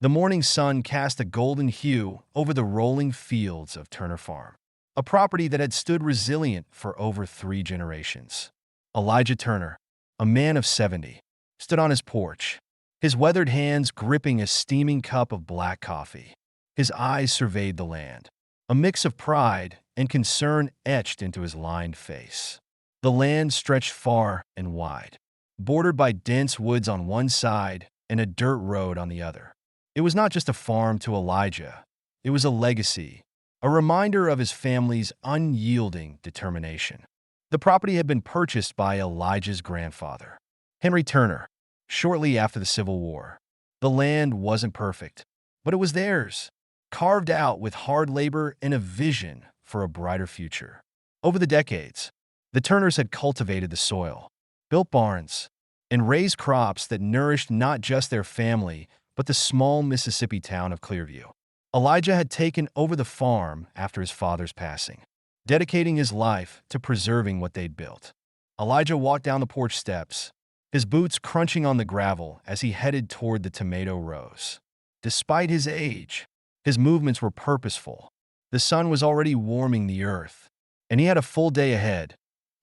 The morning sun cast a golden hue over the rolling fields of Turner Farm, a property that had stood resilient for over 3 generations. Elijah Turner, a man of 70, stood on his porch, his weathered hands gripping a steaming cup of black coffee. His eyes surveyed the land, a mix of pride and concern etched into his lined face. The land stretched far and wide, bordered by dense woods on one side and a dirt road on the other. It was not just a farm to Elijah. It was a legacy, a reminder of his family's unyielding determination. The property had been purchased by Elijah's grandfather, Henry Turner, shortly after the Civil War. The land wasn't perfect, but it was theirs, carved out with hard labor and a vision for a brighter future. Over the decades, the Turners had cultivated the soil, built barns, and raised crops that nourished not just their family, but the small Mississippi town of Clearview. Elijah had taken over the farm after his father's passing, dedicating his life to preserving what they'd built. Elijah walked down the porch steps, his boots crunching on the gravel as he headed toward the tomato rows. Despite his age, his movements were purposeful. The sun was already warming the earth, and he had a full day ahead,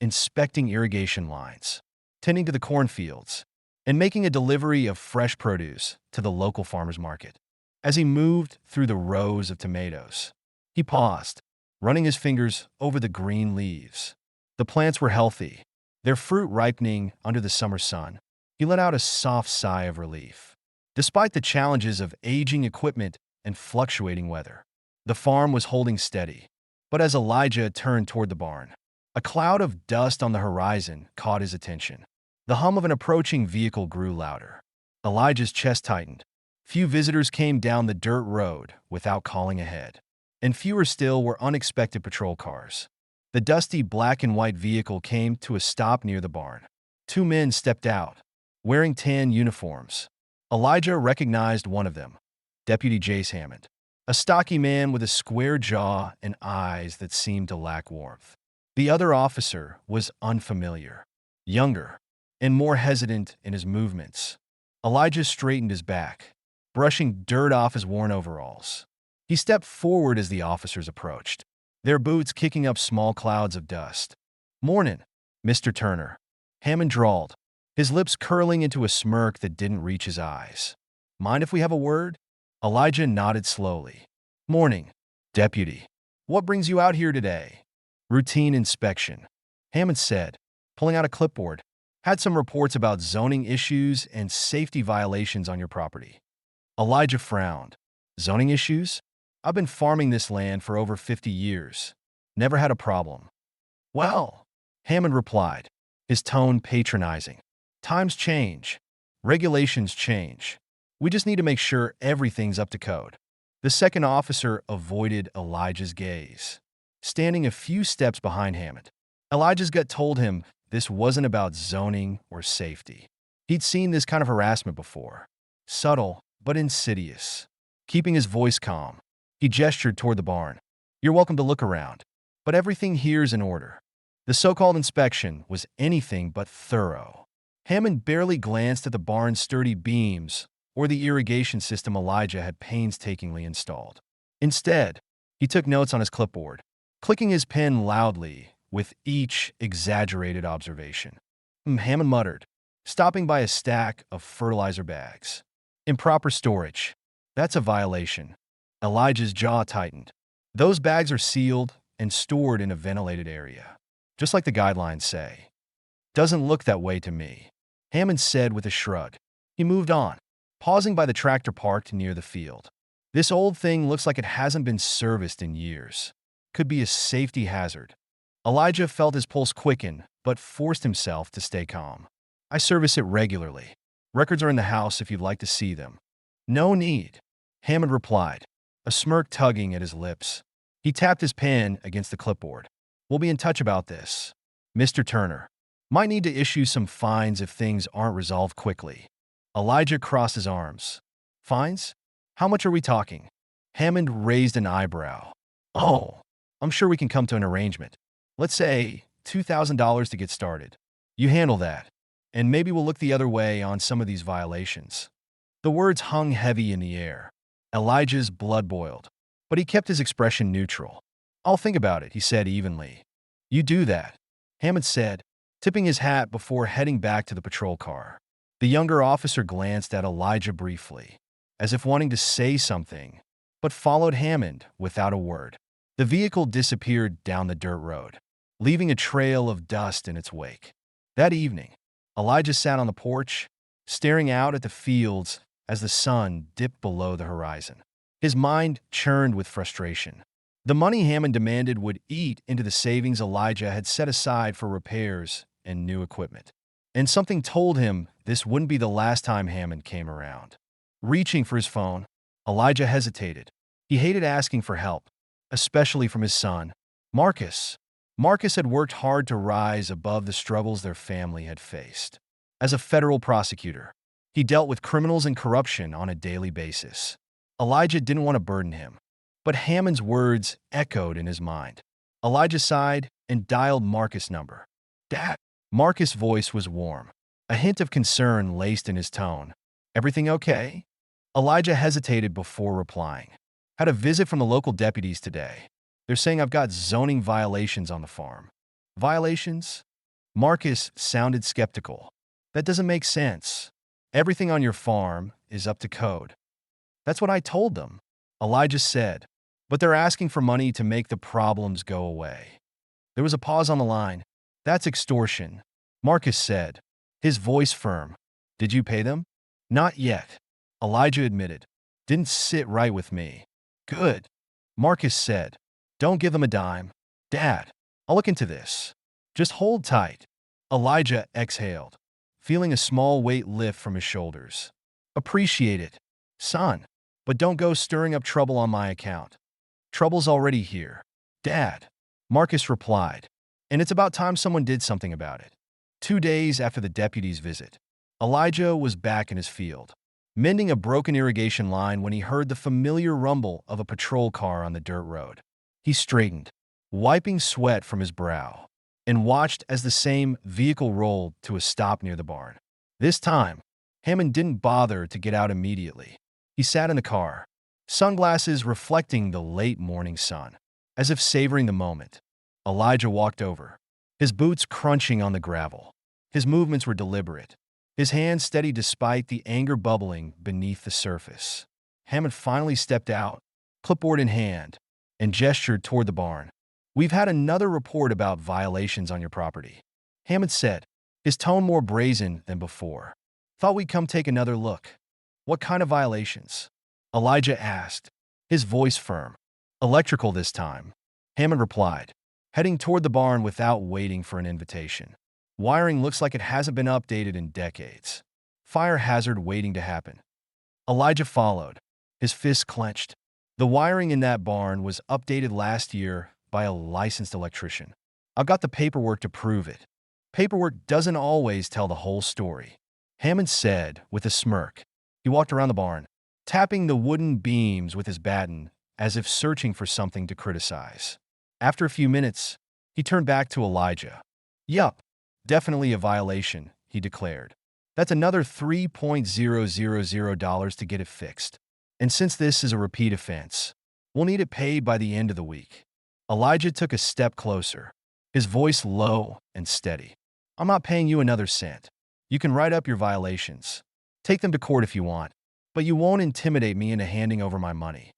inspecting irrigation lines, tending to the cornfields, and making a delivery of fresh produce to the local farmer's market. As he moved through the rows of tomatoes, he paused, running his fingers over the green leaves. The plants were healthy, their fruit ripening under the summer sun. He let out a soft sigh of relief. Despite the challenges of aging equipment and fluctuating weather, the farm was holding steady. But as Elijah turned toward the barn, a cloud of dust on the horizon caught his attention. The hum of an approaching vehicle grew louder. Elijah's chest tightened. Few visitors came down the dirt road without calling ahead, and fewer still were unexpected patrol cars. The dusty black and white vehicle came to a stop near the barn. 2 men stepped out, wearing tan uniforms. Elijah recognized one of them, Deputy Jace Hammond, a stocky man with a square jaw and eyes that seemed to lack warmth. The other officer was unfamiliar, younger, and more hesitant in his movements. Elijah straightened his back, brushing dirt off his worn overalls. He stepped forward as the officers approached, their boots kicking up small clouds of dust. "Mornin', Mr. Turner," Hammond drawled, his lips curling into a smirk that didn't reach his eyes. "Mind if we have a word?" Elijah nodded slowly. "Morning, Deputy. What brings you out here today?" "Routine inspection," Hammond said, pulling out a clipboard. "Had some reports about zoning issues and safety violations on your property." Elijah frowned. "Zoning issues? I've been farming this land for over 50 years. Never had a problem." "Well," Hammond replied, his tone patronizing, "times change. Regulations change. We just need to make sure everything's up to code." The second officer avoided Elijah's gaze, standing a few steps behind Hammond. Elijah's gut told him this wasn't about zoning or safety. He'd seen this kind of harassment before. Subtle, but insidious. Keeping his voice calm, he gestured toward the barn. "You're welcome to look around, but everything here's in order." The so-called inspection was anything but thorough. Hammond barely glanced at the barn's sturdy beams or the irrigation system Elijah had painstakingly installed. Instead, he took notes on his clipboard, clicking his pen loudly with each exaggerated observation. Hammond muttered, stopping by a stack of fertilizer bags. "Improper storage. That's a violation." Elijah's jaw tightened. "Those bags are sealed and stored in a ventilated area, just like the guidelines say." "Doesn't look that way to me," Hammond said with a shrug. He moved on, pausing by the tractor parked near the field. "This old thing looks like it hasn't been serviced in years. Could be a safety hazard." Elijah felt his pulse quicken, but forced himself to stay calm. "I service it regularly. Records are in the house if you'd like to see them." "No need," Hammond replied, a smirk tugging at his lips. He tapped his pen against the clipboard. "We'll be in touch about this, Mr. Turner. Might need to issue some fines if things aren't resolved quickly." Elijah crossed his arms. "Fines? How much are we talking?" Hammond raised an eyebrow. "Oh, I'm sure we can come to an arrangement. Let's say $2,000 to get started. You handle that, and maybe we'll look the other way on some of these violations." The words hung heavy in the air. Elijah's blood boiled, but he kept his expression neutral. "I'll think about it," he said evenly. "You do that," Hammond said, tipping his hat before heading back to the patrol car. The younger officer glanced at Elijah briefly, as if wanting to say something, but followed Hammond without a word. The vehicle disappeared down the dirt road, leaving a trail of dust in its wake. That evening, Elijah sat on the porch, staring out at the fields as the sun dipped below the horizon. His mind churned with frustration. The money Hammond demanded would eat into the savings Elijah had set aside for repairs and new equipment. And something told him this wouldn't be the last time Hammond came around. Reaching for his phone, Elijah hesitated. He hated asking for help, especially from his son, Marcus. Marcus had worked hard to rise above the struggles their family had faced. As a federal prosecutor, he dealt with criminals and corruption on a daily basis. Elijah didn't want to burden him, but Hammond's words echoed in his mind. Elijah sighed and dialed Marcus' number. "Dad." Marcus' voice was warm, a hint of concern laced in his tone. "Everything okay?" Elijah hesitated before replying. "Had a visit from the local deputies today. They're saying I've got zoning violations on the farm." "Violations?" Marcus sounded skeptical. "That doesn't make sense. Everything on your farm is up to code." "That's what I told them," Elijah said, "but they're asking for money to make the problems go away." There was a pause on the line. "That's extortion," Marcus said, his voice firm. "Did you pay them?" "Not yet," Elijah admitted. "Didn't sit right with me." "Good," Marcus said. "Don't give them a dime." "Dad, I'll look into this. Just hold tight." Elijah exhaled, feeling a small weight lift from his shoulders. "Appreciate it, son, but don't go stirring up trouble on my account." "Trouble's already here, Dad," Marcus replied, "and it's about time someone did something about it." 2 days after the deputy's visit, Elijah was back in his field, mending a broken irrigation line when he heard the familiar rumble of a patrol car on the dirt road. He straightened, wiping sweat from his brow, and watched as the same vehicle rolled to a stop near the barn. This time, Hammond didn't bother to get out immediately. He sat in the car, sunglasses reflecting the late morning sun. As if savoring the moment, Elijah walked over, his boots crunching on the gravel. His movements were deliberate, his hands steady despite the anger bubbling beneath the surface. Hammond finally stepped out, clipboard in hand, and gestured toward the barn. "We've had another report about violations on your property," Hammond said, his tone more brazen than before. "Thought we'd come take another look." "What kind of violations?" Elijah asked, his voice firm. "Electrical this time," Hammond replied, heading toward the barn without waiting for an invitation. "Wiring looks like it hasn't been updated in decades. Fire hazard waiting to happen." Elijah followed, his fists clenched. The wiring in that barn was updated last year by a licensed electrician. "I've got the paperwork to prove it." "Paperwork doesn't always tell the whole story," Hammond said with a smirk. He walked around the barn, tapping the wooden beams with his baton as if searching for something to criticize. After a few minutes, he turned back to Elijah. "Yup, definitely a violation," he declared. "That's another $3,000 to get it fixed. And since this is a repeat offense, we'll need it paid by the end of the week." Elijah took a step closer, his voice low and steady. "I'm not paying you another cent. You can write up your violations. Take them to court if you want, but you won't intimidate me into handing over my money."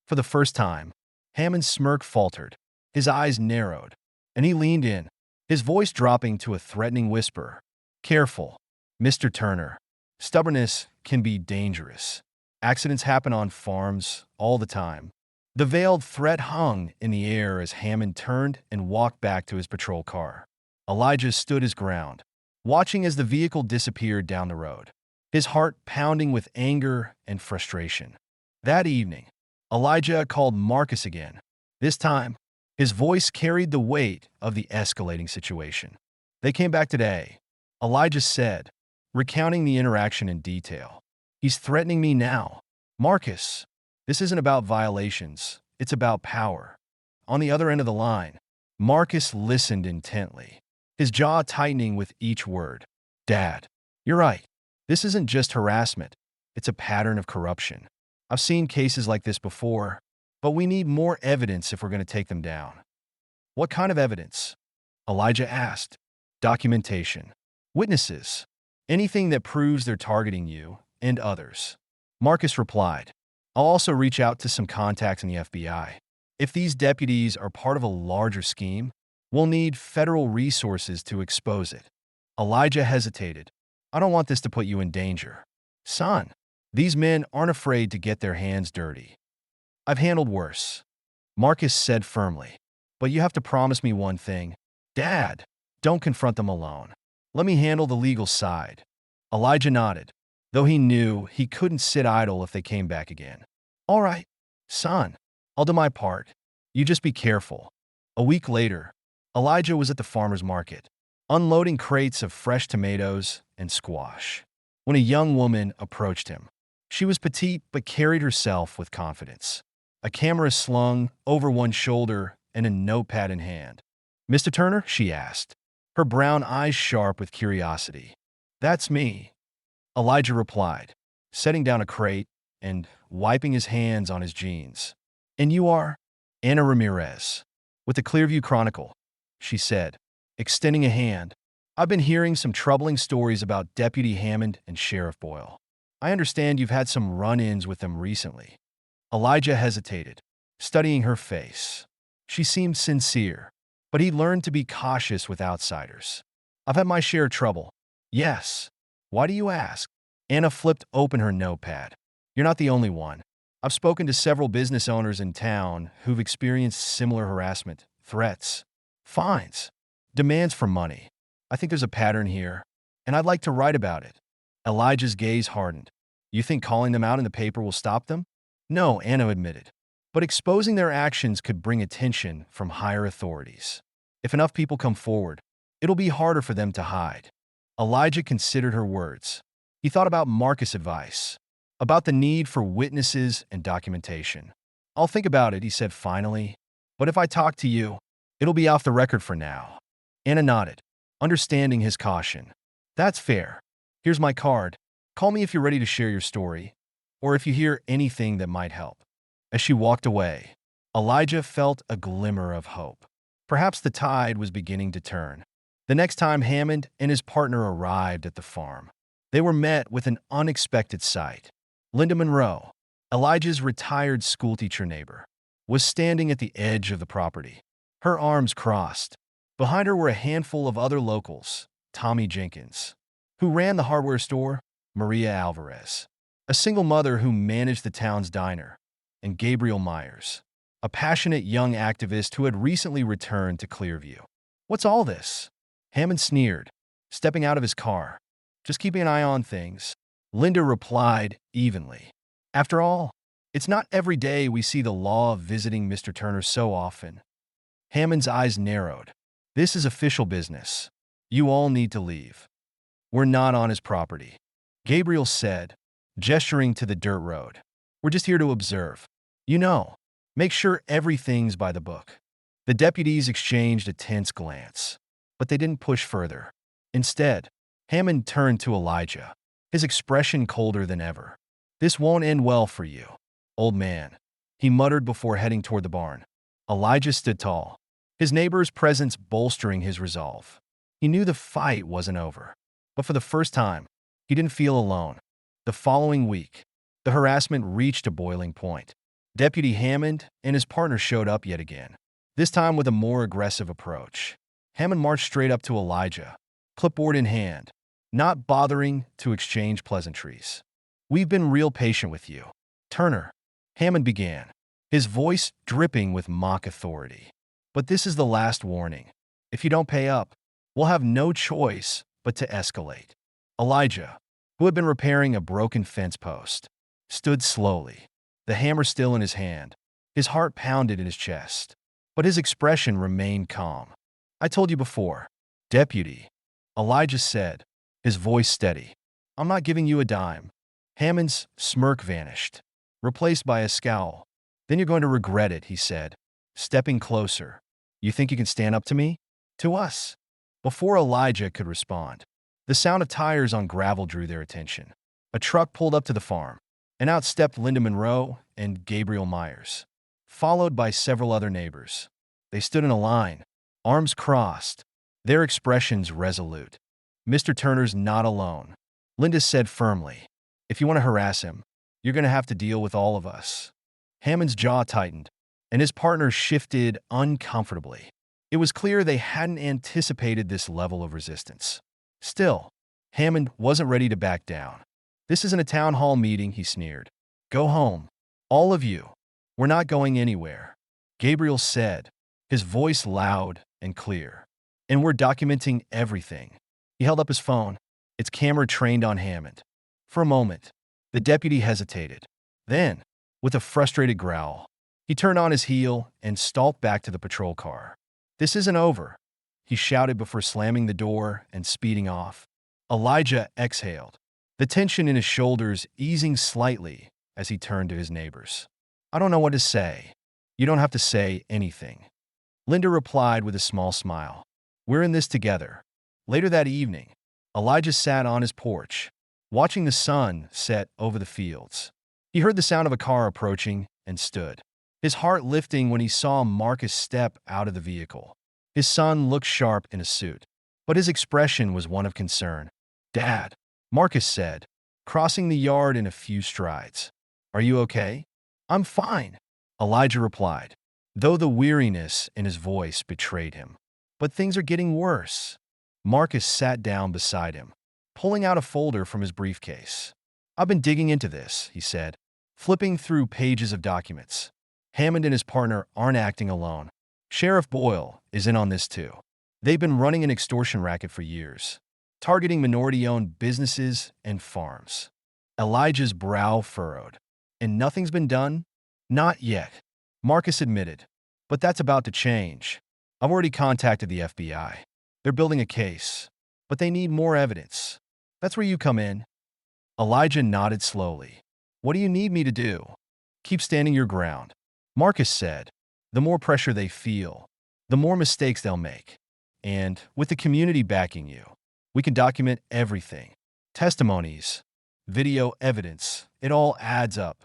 For the first time, Hammond's smirk faltered, his eyes narrowed, and he leaned in, his voice dropping to a threatening whisper. "Careful, Mr. Turner. Stubbornness can be dangerous. Accidents happen on farms all the time." The veiled threat hung in the air as Hammond turned and walked back to his patrol car. Elijah stood his ground, watching as the vehicle disappeared down the road, his heart pounding with anger and frustration. That evening, Elijah called Marcus again. This time, his voice carried the weight of the escalating situation. "They came back today," Elijah said, recounting the interaction in detail. "He's threatening me now." "Marcus, this isn't about violations, it's about power." On the other end of the line, Marcus listened intently, his jaw tightening with each word. "Dad, you're right. This isn't just harassment. It's a pattern of corruption. I've seen cases like this before, but we need more evidence if we're going to take them down. What kind of evidence? Elijah asked. Documentation. Witnesses. Anything that proves they're targeting you and others. Marcus replied. I'll also reach out to some contacts in the FBI. If these deputies are part of a larger scheme, we'll need federal resources to expose it. Elijah hesitated. I don't want this to put you in danger. Son, these men aren't afraid to get their hands dirty. I've handled worse. Marcus said firmly. But you have to promise me one thing. Dad, don't confront them alone. Let me handle the legal side. Elijah nodded, though he knew he couldn't sit idle if they came back again. All right, son, I'll do my part. You just be careful. A week later, Elijah was at the farmer's market, unloading crates of fresh tomatoes and squash, when a young woman approached him. She was petite but carried herself with confidence, a camera slung over one shoulder and a notepad in hand. Mr. Turner? She asked, her brown eyes sharp with curiosity. That's me, Elijah replied, setting down a crate and wiping his hands on his jeans. And you are? Anna Ramirez, with the Clearview Chronicle, she said, extending a hand. I've been hearing some troubling stories about Deputy Hammond and Sheriff Boyle. I understand you've had some run-ins with them recently. Elijah hesitated, studying her face. She seemed sincere, but he learned to be cautious with outsiders. I've had my share of trouble. Yes. Why do you ask? Anna flipped open her notepad. You're not the only one. I've spoken to several business owners in town who've experienced similar harassment, threats, fines, demands for money. I think there's a pattern here, and I'd like to write about it. Elijah's gaze hardened. You think calling them out in the paper will stop them? No, Anna admitted. But exposing their actions could bring attention from higher authorities. If enough people come forward, it'll be harder for them to hide. Elijah considered her words. He thought about Marcus' advice, about the need for witnesses and documentation. I'll think about it, he said finally. But if I talk to you, it'll be off the record for now. Anna nodded, understanding his caution. That's fair. Here's my card. Call me if you're ready to share your story, or if you hear anything that might help. As she walked away, Elijah felt a glimmer of hope. Perhaps the tide was beginning to turn. The next time Hammond and his partner arrived at the farm, they were met with an unexpected sight. Linda Monroe, Elijah's retired schoolteacher neighbor, was standing at the edge of the property, her arms crossed. Behind her were a handful of other locals, Tommy Jenkins, who ran the hardware store, Maria Alvarez, a single mother who managed the town's diner, and Gabriel Myers, a passionate young activist who had recently returned to Clearview. What's all this? Hammond sneered, stepping out of his car. Just keeping an eye on things. Linda replied evenly. After all, it's not every day we see the law visiting Mr. Turner so often. Hammond's eyes narrowed. This is official business. You all need to leave. We're not on his property, Gabriel said, gesturing to the dirt road. We're just here to observe. You know, make sure everything's by the book. The deputies exchanged a tense glance, but they didn't push further. Instead, Hammond turned to Elijah, his expression colder than ever. This won't end well for you, old man, he muttered before heading toward the barn. Elijah stood tall, his neighbor's presence bolstering his resolve. He knew the fight wasn't over, but for the first time, he didn't feel alone. The following week, the harassment reached a boiling point. Deputy Hammond and his partner showed up yet again, this time with a more aggressive approach. Hammond marched straight up to Elijah, clipboard in hand, not bothering to exchange pleasantries. We've been real patient with you, Turner, Hammond began, his voice dripping with mock authority. But this is the last warning. If you don't pay up, we'll have no choice but to escalate. Elijah, who had been repairing a broken fence post, stood slowly, the hammer still in his hand. His heart pounded in his chest, but his expression remained calm. I told you before, Deputy, Elijah said, his voice steady. I'm not giving you a dime. Hammond's smirk vanished, replaced by a scowl. Then you're going to regret it, he said, stepping closer. You think you can stand up to me? To us? Before Elijah could respond, the sound of tires on gravel drew their attention. A truck pulled up to the farm, and out stepped Linda Monroe and Gabriel Myers, followed by several other neighbors. They stood in a line, arms crossed, their expressions resolute. "Mr. Turner's not alone," Linda said firmly. "If you want to harass him, you're going to have to deal with all of us." Hammond's jaw tightened, and his partner shifted uncomfortably. It was clear they hadn't anticipated this level of resistance. Still, Hammond wasn't ready to back down. "This isn't a town hall meeting," he sneered. "Go home. All of you. We're not going anywhere," Gabriel said, his voice loud and clear. "And we're documenting everything." He held up his phone, its camera trained on Hammond. For a moment, the deputy hesitated. Then, with a frustrated growl, he turned on his heel and stalked back to the patrol car. "This isn't over," he shouted before slamming the door and speeding off. Elijah exhaled, the tension in his shoulders easing slightly as he turned to his neighbors. "I don't know what to say." "You don't have to say anything," Linda replied with a small smile. "We're in this together." Later that evening, Elijah sat on his porch, watching the sun set over the fields. He heard the sound of a car approaching and stood, his heart lifting when he saw Marcus step out of the vehicle. His son looked sharp in a suit, but his expression was one of concern. "Dad," Marcus said, crossing the yard in a few strides. "Are you okay?" "I'm fine," Elijah replied, though the weariness in his voice betrayed him. "But things are getting worse." Marcus sat down beside him, pulling out a folder from his briefcase. "I've been digging into this," he said, flipping through pages of documents. "Hammond and his partner aren't acting alone. Sheriff Boyle is in on this too. They've been running an extortion racket for years, targeting minority-owned businesses and farms." Elijah's brow furrowed. "And nothing's been done?" "Not yet," Marcus admitted. "But that's about to change. I've already contacted the FBI. They're building a case, but they need more evidence. That's where you come in." Elijah nodded slowly. "What do you need me to do?" "Keep standing your ground," Marcus said. "The more pressure they feel, the more mistakes they'll make. And with the community backing you, we can document everything. Testimonies, video evidence, it all adds up."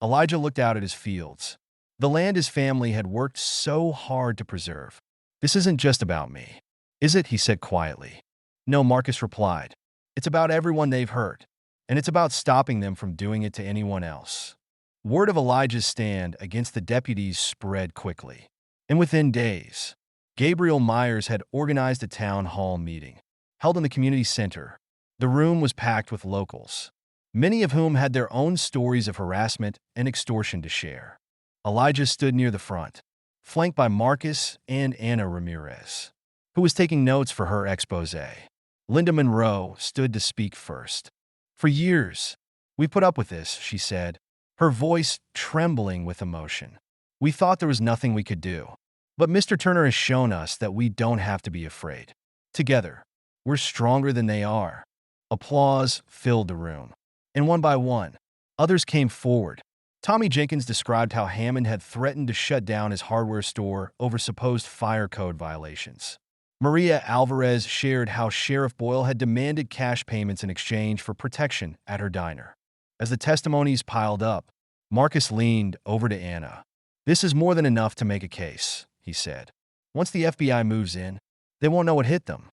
Elijah looked out at his fields, the land his family had worked so hard to preserve. "This isn't just about me, is it?" he said quietly. "No," Marcus replied. "It's about everyone they've hurt, and it's about stopping them from doing it to anyone else." Word of Elijah's stand against the deputies spread quickly, and within days, Gabriel Myers had organized a town hall meeting, held in the community center. The room was packed with locals, many of whom had their own stories of harassment and extortion to share. Elijah stood near the front, flanked by Marcus and Anna Ramirez, who was taking notes for her expose. Linda Monroe stood to speak first. "For years, we've put up with this," she said, her voice trembling with emotion. "We thought there was nothing we could do. But Mr. Turner has shown us that we don't have to be afraid. Together, we're stronger than they are." Applause filled the room, and one by one, others came forward. Tommy Jenkins described how Hammond had threatened to shut down his hardware store over supposed fire code violations. Maria Alvarez shared how Sheriff Boyle had demanded cash payments in exchange for protection at her diner. As the testimonies piled up, Marcus leaned over to Anna. "This is more than enough to make a case," he said. "Once the FBI moves in, they won't know what hit them."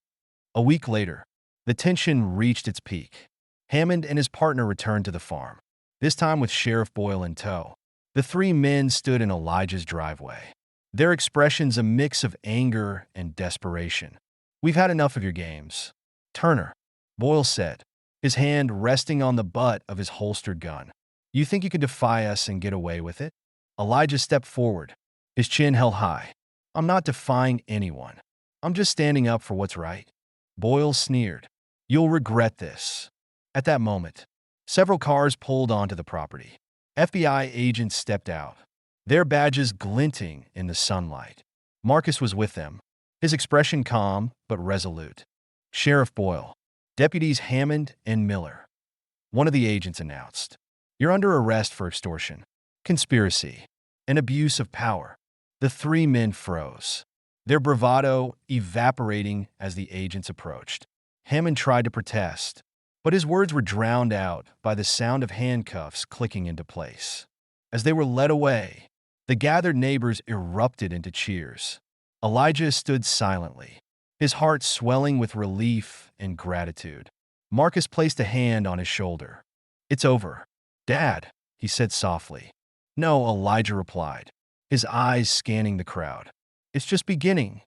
A week later, the tension reached its peak. Hammond and his partner returned to the farm, this time with Sheriff Boyle in tow. The three men stood in Elijah's driveway, their expressions a mix of anger and desperation. "We've had enough of your games, Turner," Boyle said, his hand resting on the butt of his holstered gun. "You think you can defy us and get away with it?" Elijah stepped forward, his chin held high. "I'm not defying anyone. I'm just standing up for what's right." Boyle sneered. "You'll regret this." At that moment, several cars pulled onto the property. FBI agents stepped out, their badges glinting in the sunlight. Marcus was with them, his expression calm but resolute. "Sheriff Boyle, Deputies Hammond and Miller," one of the agents announced. "You're under arrest for extortion, conspiracy, and abuse of power." The three men froze, their bravado evaporating as the agents approached. Hammond tried to protest, But his words were drowned out by the sound of handcuffs clicking into place. As they were led away, the gathered neighbors erupted into cheers. Elijah stood silently, his heart swelling with relief and gratitude. Marcus placed a hand on his shoulder. "It's over, Dad," he said softly. "No," Elijah replied, his eyes scanning the crowd. "It's just beginning."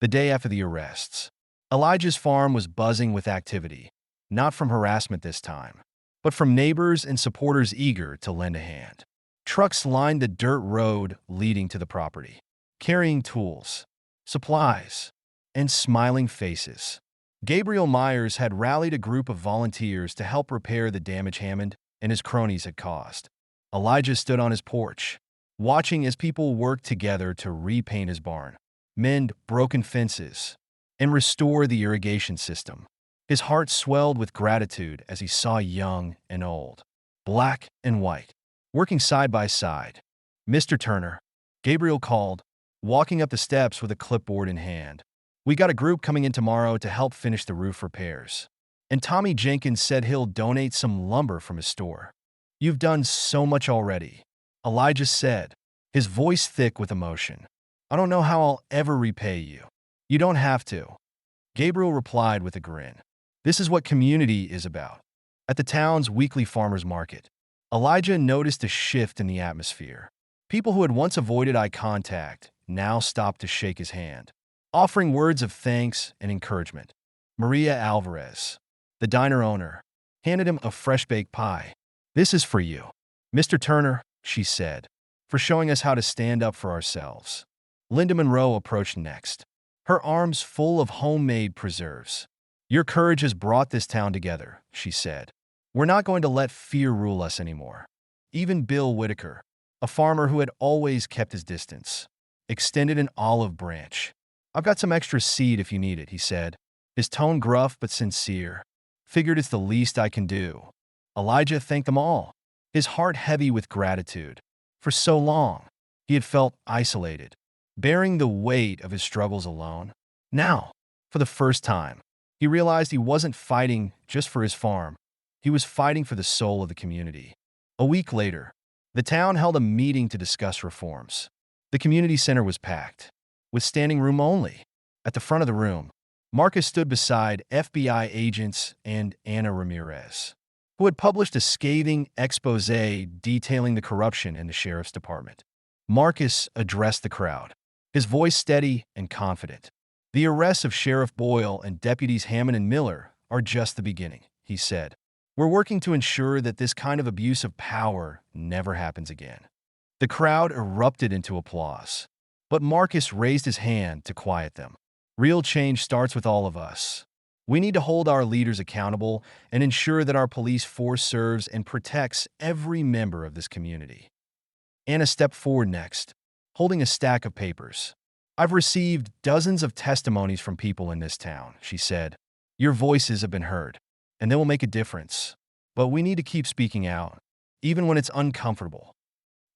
The day after the arrests, Elijah's farm was buzzing with activity, not from harassment this time, but from neighbors and supporters eager to lend a hand. Trucks lined the dirt road leading to the property, carrying tools, supplies, and smiling faces. Gabriel Myers had rallied a group of volunteers to help repair the damage Hammond and his cronies had caused. Elijah stood on his porch, watching as people worked together to repaint his barn, mend broken fences, and restore the irrigation system. His heart swelled with gratitude as he saw young and old, black and white, working side by side. "Mr. Turner," Gabriel called, walking up the steps with a clipboard in hand. "We got a group coming in tomorrow to help finish the roof repairs. And Tommy Jenkins said he'll donate some lumber from his store." "You've done so much already," Elijah said, his voice thick with emotion. "I don't know how I'll ever repay you." "You don't have to," Gabriel replied with a grin. "This is what community is about." At the town's weekly farmers market, Elijah noticed a shift in the atmosphere. People who had once avoided eye contact now stopped to shake his hand, offering words of thanks and encouragement. Maria Alvarez, the diner owner, handed him a fresh-baked pie. "This is for you, Mr. Turner," she said, "for showing us how to stand up for ourselves." Linda Monroe approached next, her arms full of homemade preserves. "Your courage has brought this town together," she said. "We're not going to let fear rule us anymore." Even Bill Whitaker, a farmer who had always kept his distance, extended an olive branch. "I've got some extra seed if you need it," he said, his tone gruff but sincere. "Figured it's the least I can do." Elijah thanked them all, his heart heavy with gratitude. For so long, he had felt isolated, bearing the weight of his struggles alone. Now, for the first time, he realized he wasn't fighting just for his farm. He was fighting for the soul of the community. A week later, the town held a meeting to discuss reforms. The community center was packed, with standing room only. At the front of the room, Marcus stood beside FBI agents and Anna Ramirez, who had published a scathing expose detailing the corruption in the sheriff's department. Marcus addressed the crowd, his voice steady and confident. "The arrests of Sheriff Boyle and Deputies Hammond and Miller are just the beginning," he said. "We're working to ensure that this kind of abuse of power never happens again." The crowd erupted into applause, but Marcus raised his hand to quiet them. "Real change starts with all of us. We need to hold our leaders accountable and ensure that our police force serves and protects every member of this community." Anna stepped forward next, holding a stack of papers. "I've received dozens of testimonies from people in this town," she said. "Your voices have been heard, and they will make a difference. But we need to keep speaking out, even when it's uncomfortable."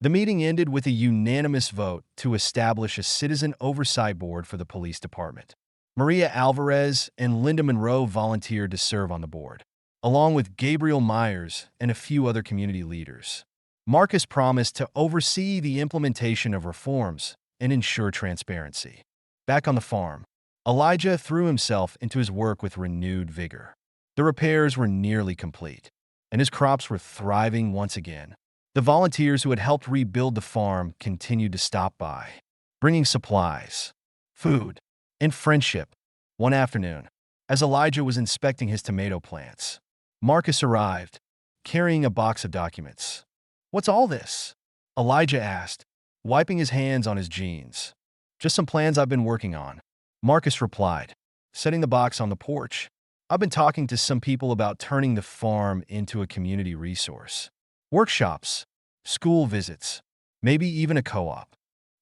The meeting ended with a unanimous vote to establish a citizen oversight board for the police department. Maria Alvarez and Linda Monroe volunteered to serve on the board, along with Gabriel Myers and a few other community leaders. Marcus promised to oversee the implementation of reforms and ensure transparency. Back on the farm, Elijah threw himself into his work with renewed vigor. The repairs were nearly complete, and his crops were thriving once again. The volunteers who had helped rebuild the farm continued to stop by, bringing supplies, food, and friendship. One afternoon, as Elijah was inspecting his tomato plants, Marcus arrived, carrying a box of documents. "What's all this?" Elijah asked, wiping his hands on his jeans. "Just some plans I've been working on," Marcus replied, setting the box on the porch. "I've been talking to some people about turning the farm into a community resource. Workshops, school visits, maybe even a co-op."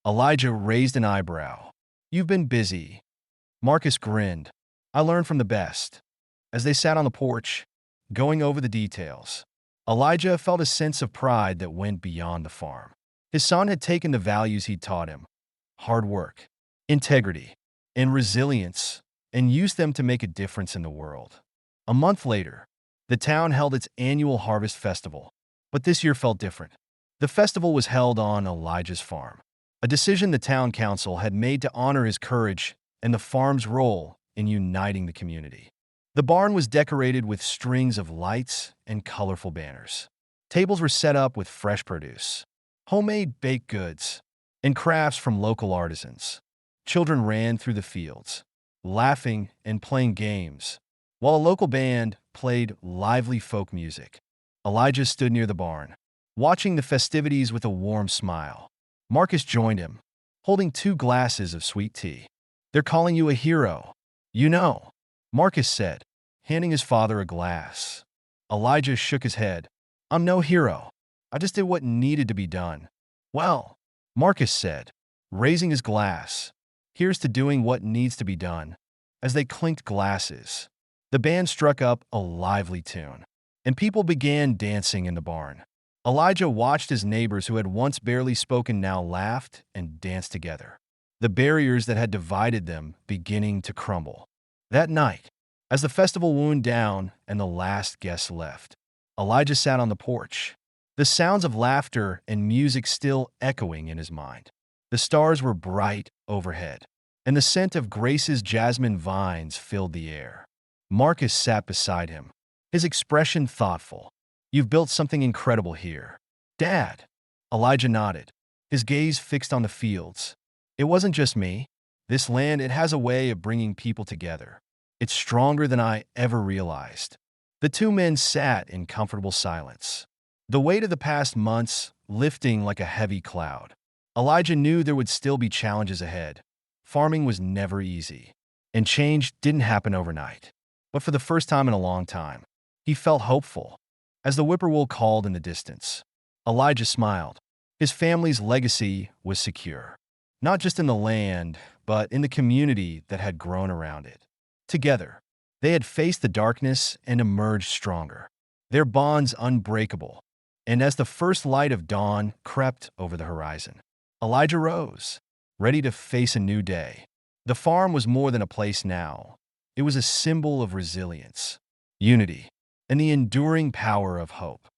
Elijah raised an eyebrow. "You've been busy." Marcus grinned. "I learned from the best." As they sat on the porch, going over the details, Elijah felt a sense of pride that went beyond the farm. His son had taken the values he'd taught him, hard work, integrity, and resilience, and used them to make a difference in the world. A month later, The town held its annual harvest festival, but this year felt different. The festival was held on Elijah's farm, a decision the town council had made to honor his courage and the farm's role in uniting the community. The barn was decorated with strings of lights and colorful banners. Tables were set up with fresh produce, homemade baked goods, and crafts from local artisans. Children ran through the fields, laughing and playing games, while a local band played lively folk music. Elijah stood near the barn, watching the festivities with a warm smile. Marcus joined him, holding 2 glasses of sweet tea. "They're calling you a hero, you know," Marcus said, handing his father a glass. Elijah shook his head. "I'm no hero. I just did what needed to be done." "Well," Marcus said, raising his glass, "here's to doing what needs to be done." As they clinked glasses, the band struck up a lively tune, and people began dancing in the barn. Elijah watched his neighbors who had once barely spoken now laughed and danced together, the barriers that had divided them beginning to crumble. That night, as the festival wound down and the last guests left, Elijah sat on the porch, the sounds of laughter and music still echoing in his mind. The stars were bright overhead, and the scent of Grace's jasmine vines filled the air. Marcus sat beside him, his expression thoughtful. "You've built something incredible here, Dad." Elijah nodded, his gaze fixed on the fields. "It wasn't just me. This land, it has a way of bringing people together. It's stronger than I ever realized." The 2 men sat in comfortable silence, the weight of the past months lifting like a heavy cloud. Elijah knew there would still be challenges ahead. Farming was never easy, and change didn't happen overnight. But for the first time in a long time, he felt hopeful. As the whippoorwill called in the distance, Elijah smiled. His family's legacy was secure, not just in the land, but in the community that had grown around it. Together, they had faced the darkness and emerged stronger, their bonds unbreakable. And as the first light of dawn crept over the horizon, Elijah rose, ready to face a new day. The farm was more than a place now. It was a symbol of resilience, unity, and the enduring power of hope.